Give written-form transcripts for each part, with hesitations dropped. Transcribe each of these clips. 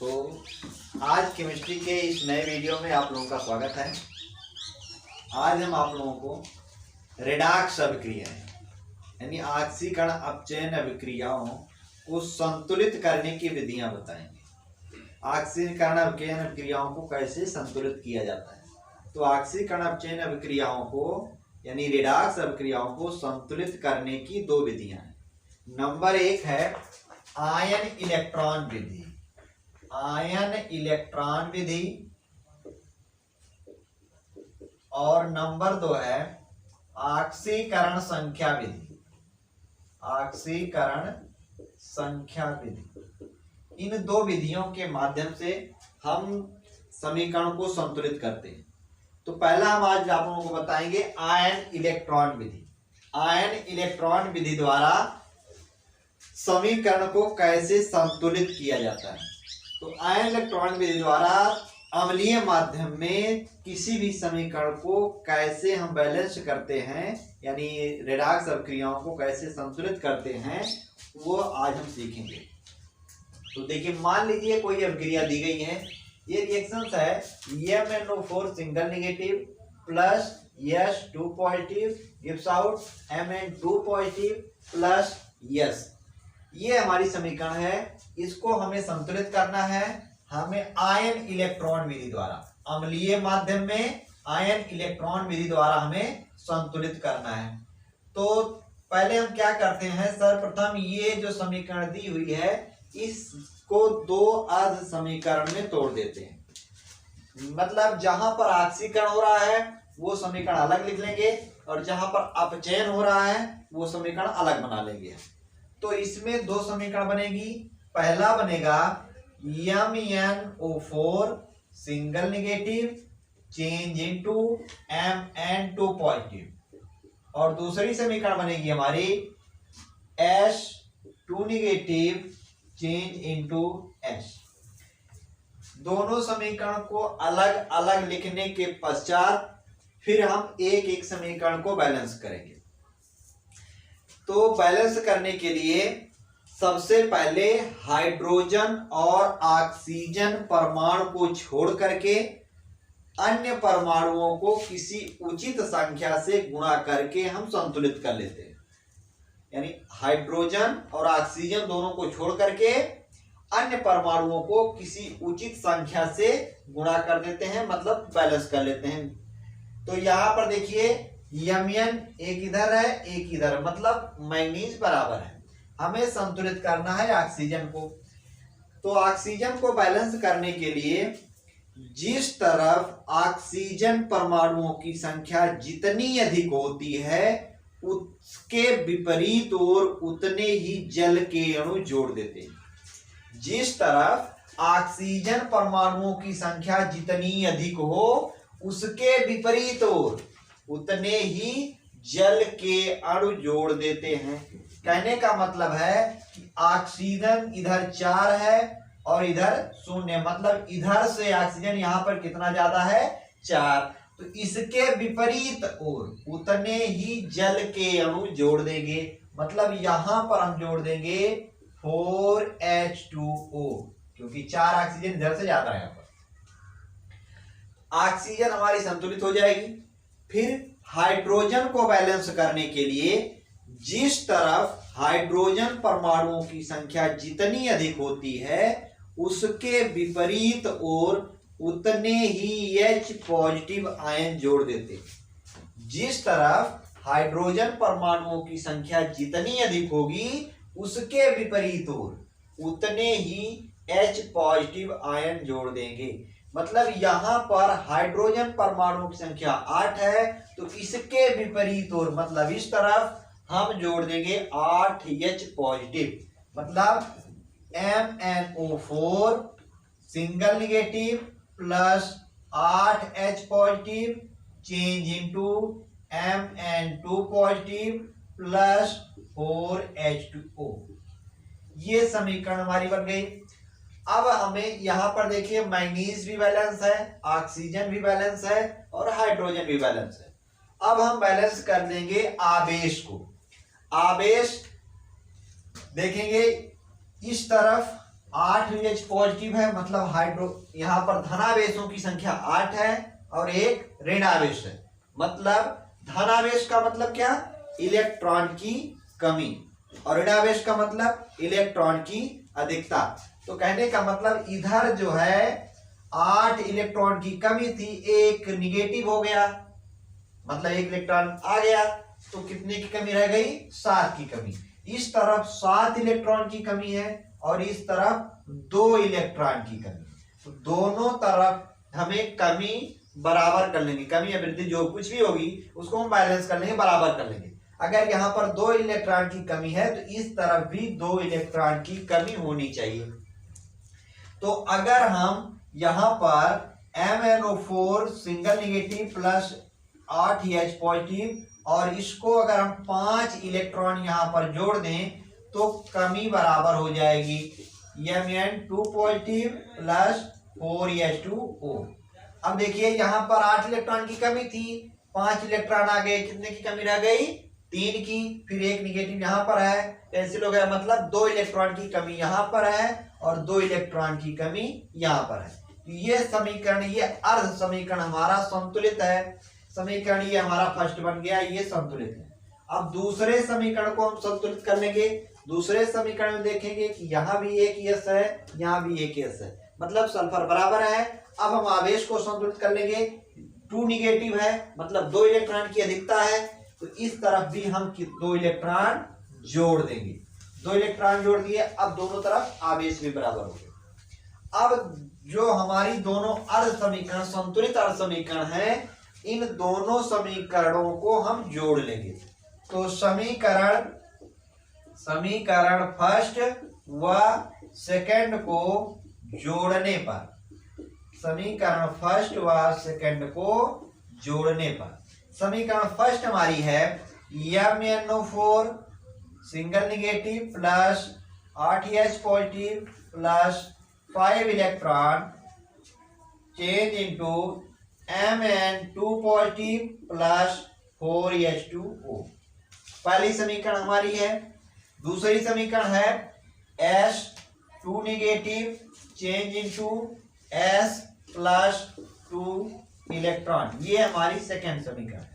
तो आज केमिस्ट्री के इस नए वीडियो में आप लोगों का स्वागत है। आज हम आप लोगों को रेडॉक्स अभिक्रियाएं यानी ऑक्सीकरण अपचयन अभिक्रियाओं को संतुलित करने की विधियां बताएंगे। ऑक्सीकरण अपचयन अभिक्रियाओं को कैसे संतुलित किया जाता है, तो ऑक्सीकरण अपचयन अभिक्रियाओं को यानी रेडॉक्स अभिक्रियाओं को संतुलित करने की दो विधियां हैं। नंबर एक है आयन इलेक्ट्रॉन विधि, आयन इलेक्ट्रॉन विधि, और नंबर दो है ऑक्सीकरण संख्या विधि, ऑक्सीकरण संख्या विधि। इन दो विधियों के माध्यम से हम समीकरण को संतुलित करते हैं। तो पहला हम आज आप लोगों को बताएंगे आयन इलेक्ट्रॉन विधि। आयन इलेक्ट्रॉन विधि द्वारा समीकरण को कैसे संतुलित किया जाता है। तो आयन इलेक्ट्रॉन विधि द्वारा अम्लीय माध्यम में किसी भी समीकरण को कैसे हम बैलेंस करते हैं यानी रेडॉक्स अभिक्रियाओं को कैसे संतुलित करते हैं वो आज हम सीखेंगे। तो देखिए, मान लीजिए कोई अभिक्रिया दी गई है, ये रिएक्शंस है MnO4 single negative plus S2 positive gives out Mn2 positive plus S। ये हमारी समीकरण है, इसको हमें संतुलित करना है। हमें आयन इलेक्ट्रॉन विधि द्वारा अम्लीय माध्यम में आयन इलेक्ट्रॉन विधि द्वारा हमें संतुलित करना है। तो पहले हम क्या करते हैं, सर्वप्रथम ये जो समीकरण दी हुई है इसको दो अर्ध समीकरण में तोड़ देते हैं। मतलब जहां पर ऑक्सीकरण हो रहा है वो समीकरण अलग लिख लेंगे और जहां पर अपचयन हो रहा है वो समीकरण अलग बना लेंगे। तो इसमें दो समीकरण बनेगी। पहला बनेगा MnO4 single negative change into Mn2 positive, और दूसरी समीकरण बनेगी हमारी S2 negative change into S। दोनों समीकरण को अलग अलग लिखने के पश्चात फिर हम एक एक समीकरण को बैलेंस करेंगे। तो बैलेंस करने के लिए सबसे पहले हाइड्रोजन और ऑक्सीजन परमाणु को छोड़ करके अन्य परमाणुओं को किसी उचित संख्या से गुणा करके हम संतुलित कर लेते हैं। यानी हाइड्रोजन और ऑक्सीजन दोनों को छोड़ करके अन्य परमाणुओं को किसी उचित संख्या से गुणा कर देते हैं, मतलब बैलेंस कर लेते हैं। तो यहां पर देखिए Mn एक इधर है एक इधर, मतलब मैंगनीज बराबर है। हमें संतुलित करना है ऑक्सीजन को। तो ऑक्सीजन को बैलेंस करने के लिए जिस तरफ ऑक्सीजन परमाणुओं की संख्या जितनी अधिक होती है उसके विपरीत और उतने ही जल के अणु जोड़ देते हैं। जिस तरफ ऑक्सीजन परमाणुओं की संख्या जितनी अधिक हो उसके विपरीत और उतने ही जल के अणु जोड़ देते हैं। कहने का मतलब है कि ऑक्सीजन इधर 4 है और इधर 0, मतलब इधर से ऑक्सीजन यहां पर कितना ज्यादा है 4। तो इसके विपरीत और उतने ही जल के अणु जोड़ देंगे, मतलब यहां पर हम जोड़ देंगे 4H2O, क्योंकि 4 ऑक्सीजन इधर से ज्यादा है। यहाँ पर ऑक्सीजन हमारी संतुलित हो जाएगी। फिर हाइड्रोजन को बैलेंस करने के लिए जिस तरफ हाइड्रोजन परमाणुओं की संख्या जितनी अधिक होती है उसके विपरीत और उतने ही H पॉजिटिव आयन जोड़ देते हैं। जिस तरफ हाइड्रोजन परमाणुओं की संख्या जितनी अधिक होगी उसके विपरीत और उतने ही H पॉजिटिव आयन जोड़ देंगे। मतलब यहां पर हाइड्रोजन परमाणुओं की संख्या 8 है तो इसके विपरीत और मतलब इस तरफ हम जोड़ देंगे 8H पॉजिटिव, मतलब MnO4 single negative plus 8H positive change into Mn2 positive plus 4H2O। ये समीकरण हमारी बन गई। अब हमें यहां पर देखिए मैंगनीज भी बैलेंस है, ऑक्सीजन भी बैलेंस है और हाइड्रोजन भी बैलेंस है। अब हम बैलेंस कर देंगे आवेश को। आवेश देखेंगे इस तरफ 8 H पॉजिटिव है, मतलब हाइड्रो यहाँ पर धनावेशों की संख्या 8 है और एक ऋणावेश है। मतलब धनावेश का मतलब क्या, इलेक्ट्रॉन की कमी, और ऋणावेश का मतलब इलेक्ट्रॉन की अधिकता। तो कहने का मतलब इधर जो है 8 इलेक्ट्रॉन की कमी थी, एक निगेटिव हो गया, मतलब एक इलेक्ट्रॉन आ गया, तो कितने की कमी रह गई, 7 की कमी। इस तरफ 7 इलेक्ट्रॉन की कमी है और इस तरफ 2 इलेक्ट्रॉन की कमी। तो दोनों तरफ हमें कमी बराबर कर लेंगे, कमी या वृद्धि जो कुछ भी होगी उसको हम बैलेंस कर लेंगे, बराबर कर लेंगे। अगर यहाँ पर 2 इलेक्ट्रॉन की कमी है तो इस तरफ भी 2 इलेक्ट्रॉन की कमी होनी चाहिए। तो अगर हम यहाँ पर MnO4 single negative plus 8 H positive और इसको अगर हम 5 इलेक्ट्रॉन यहाँ पर जोड़ दें तो कमी बराबर हो जाएगी Mn2 पॉजिटिव प्लस 4H2O। अब देखिए यहाँ पर 8 इलेक्ट्रॉन की कमी थी, 5 इलेक्ट्रॉन आ गए, कितने की कमी रह गई, 3 की, फिर एक निगेटिव यहाँ पर है, कैंसिल हो गया, मतलब 2 इलेक्ट्रॉन की कमी यहाँ पर है और 2 इलेक्ट्रॉन की कमी यहाँ पर है। ये समीकरण, ये अर्ध समीकरण हमारा संतुलित है। समीकरण ये हमारा फर्स्ट बन गया, ये संतुलित है। अब दूसरे समीकरण को हम संतुलित कर लेंगे। दूसरे समीकरण में देखेंगे कि यहाँ भी एक यस है, यहाँ भी एक यस है, मतलब सल्फर बराबर है। अब हम आवेश को संतुलित कर लेंगे, 2 निगेटिव है, मतलब 2 इलेक्ट्रॉन की अधिकता है, तो इस तरफ भी हम 2 इलेक्ट्रॉन जोड़ देंगे। 2 इलेक्ट्रॉन जोड़ दिए, अब दोनों तरफ आवेश भी बराबर हो गए। अब जो हमारी दोनों अर्ध समीकरण, संतुलित अर्ध समीकरण है, इन दोनों समीकरणों को हम जोड़ लेंगे। तो समीकरण फर्स्ट व सेकंड को जोड़ने पर, समीकरण फर्स्ट व सेकंड को जोड़ने पर, समीकरण फर्स्ट हमारी है MnO4 single negative plus 8H positive plus 5 electron change into Mn2 positive plus 4H2O। पहली समीकरण हमारी है। दूसरी समीकरण है S2 negative change into S plus 2 electron, ये हमारी सेकेंड समीकरण है।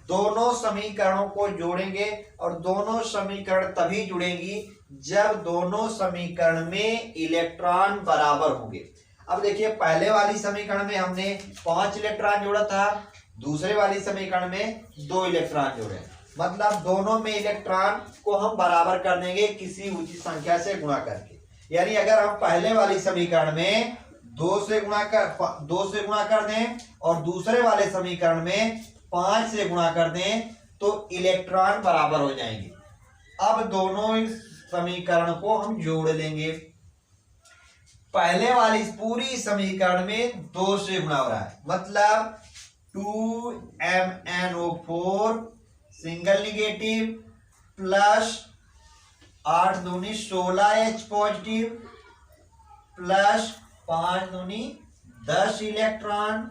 दोनों समीकरणों को जोड़ेंगे और दोनों समीकरण तभी जुड़ेंगी जब दोनों समीकरण में इलेक्ट्रॉन बराबर होंगे। अब देखिए पहले वाली समीकरण में हमने 5 इलेक्ट्रॉन जोड़ा था, दूसरे वाली समीकरण में 2 इलेक्ट्रॉन जोड़े, मतलब दोनों में इलेक्ट्रॉन को हम बराबर कर देंगे किसी उचित संख्या से गुणा करके। यानी अगर हम पहले वाली समीकरण में 2 से गुणा कर दें और दूसरे वाले समीकरण में 5 से गुणा कर दें तो इलेक्ट्रॉन बराबर हो जाएंगे। अब दोनों समीकरण को हम जोड़ लेंगे। पहले वाली पूरी समीकरण में 2 से गुणा हो रहा है, मतलब 2MnO4 सिंगल निगेटिव प्लस 8 दूनी 16H पॉजिटिव प्लस 5 दूनी 10 इलेक्ट्रॉन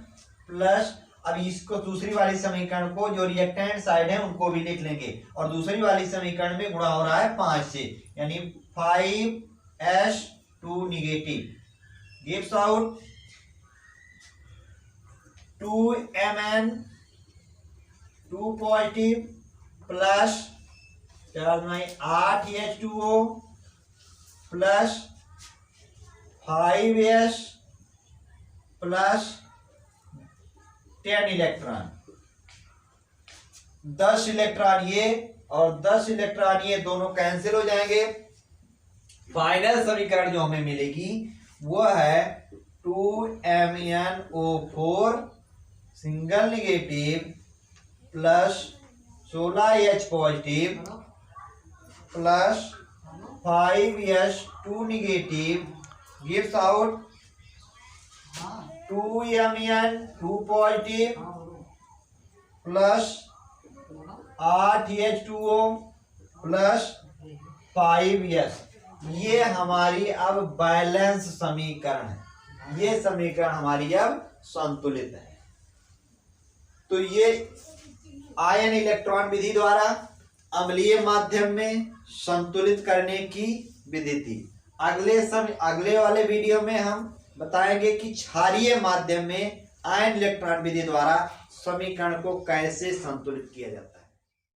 प्लस, अब इसको दूसरी वाली समीकरण को जो रिएक्टेंट साइड है उनको भी लिख लेंगे और दूसरी वाली समीकरण में गुणा हो रहा है 5 से, यानी 5S2 negative gives out 2Mn2 positive plus 8H2O plus 5S plus 10 electron, 10 electron ये और 10 इलेक्ट्रॉन ये दोनों कैंसिल हो जाएंगे। फाइनल समीकरण जो हमें मिलेगी वो है 2MnO4 single negative plus 16H positive plus 5S2 negative gives out 2Mn2 positive plus 8H2O plus 5S। ये हमारी अब बैलेंस समीकरण है, ये समीकरण हमारी अब संतुलित है। तो ये आयन इलेक्ट्रॉन विधि द्वारा अम्लीय माध्यम में संतुलित करने की विधि थी। अगले वाले वीडियो में हम बताएंगे कि क्षारीय माध्यम में आयन इलेक्ट्रॉन विधि द्वारा समीकरण को कैसे संतुलित किया जाता है।